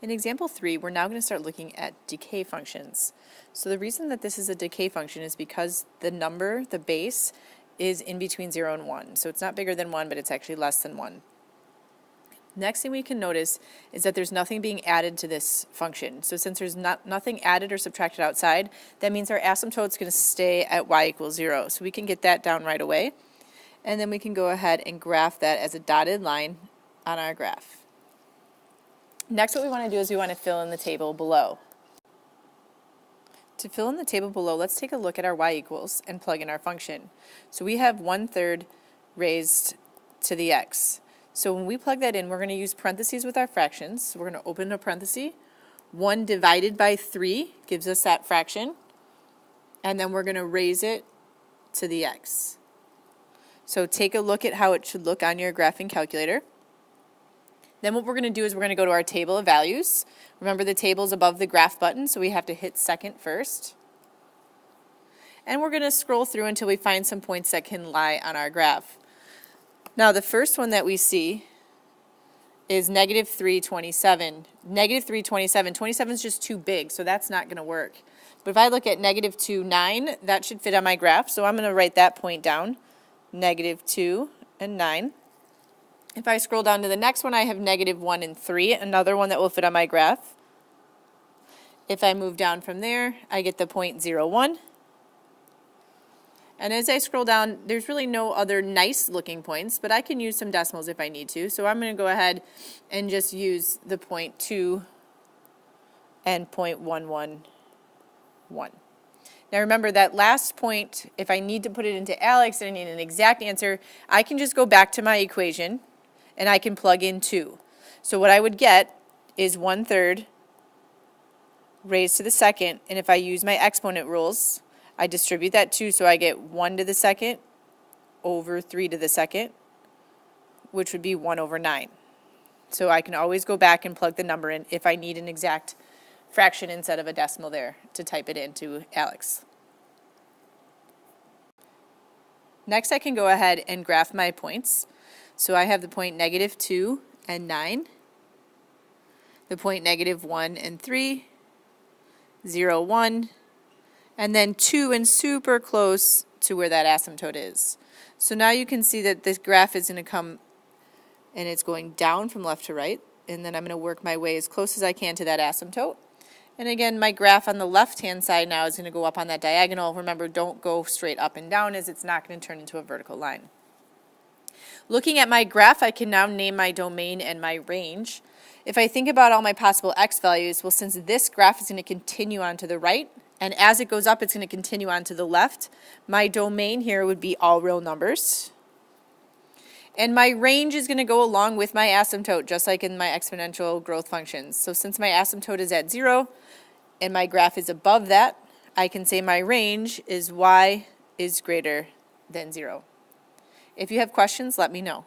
In example 3, we're now going to start looking at decay functions. So the reason that this is a decay function is because the number, the base, is in between 0 and 1. So it's not bigger than 1, but it's actually less than 1. Next thing we can notice is that there's nothing being added to this function. So since there's nothing added or subtracted outside, that means our asymptote is going to stay at y equals 0. So we can get that down right away. And then we can go ahead and graph that as a dotted line on our graph. Next, what we want to do is we want to fill in the table below. To fill in the table below, let's take a look at our y equals and plug in our function. So we have 1/3 raised to the x. So when we plug that in, we're going to use parentheses with our fractions. So we're going to open a parenthesis. 1 divided by 3 gives us that fraction. And then we're going to raise it to the x. So take a look at how it should look on your graphing calculator. Then what we're going to do is we're going to go to our table of values. Remember, the table is above the graph button, so we have to hit second first. And we're going to scroll through until we find some points that can lie on our graph. Now, the first one that we see is negative 327. Negative 327. 27 is just too big, so that's not going to work. But if I look at negative 2, 9, that should fit on my graph, so I'm going to write that point down. Negative 2 and 9. If I scroll down to the next one, I have negative 1 and 3, another one that will fit on my graph. If I move down from there, I get the point 0, 1. And as I scroll down, there's really no other nice looking points, but I can use some decimals if I need to. So I'm going to go ahead and just use the point 2 and 0.111. Now remember that last point, if I need to put it into Alex and I need an exact answer, I can just go back to my equation and I can plug in 2. So what I would get is 1/3 raised to the second, and if I use my exponent rules, I distribute that 2, so I get 1 to the second over 3 to the second, which would be 1/9. So I can always go back and plug the number in if I need an exact fraction instead of a decimal there to type it into Alex. Next, I can go ahead and graph my points. So I have the point negative 2 and 9, the point negative 1 and 3, 0, 1, and then 2 and super close to where that asymptote is. So now you can see that this graph is going to come and it's going down from left to right, and then I'm going to work my way as close as I can to that asymptote. And again, my graph on the left-hand side now is going to go up on that diagonal. Remember, don't go straight up and down as it's not going to turn into a vertical line. Looking at my graph, I can now name my domain and my range. If I think about all my possible x values, well, since this graph is going to continue on to the right, and as it goes up, it's going to continue on to the left, my domain here would be all real numbers. And my range is going to go along with my asymptote, just like in my exponential growth functions. So since my asymptote is at 0 and my graph is above that, I can say my range is y is greater than 0. If you have questions, let me know.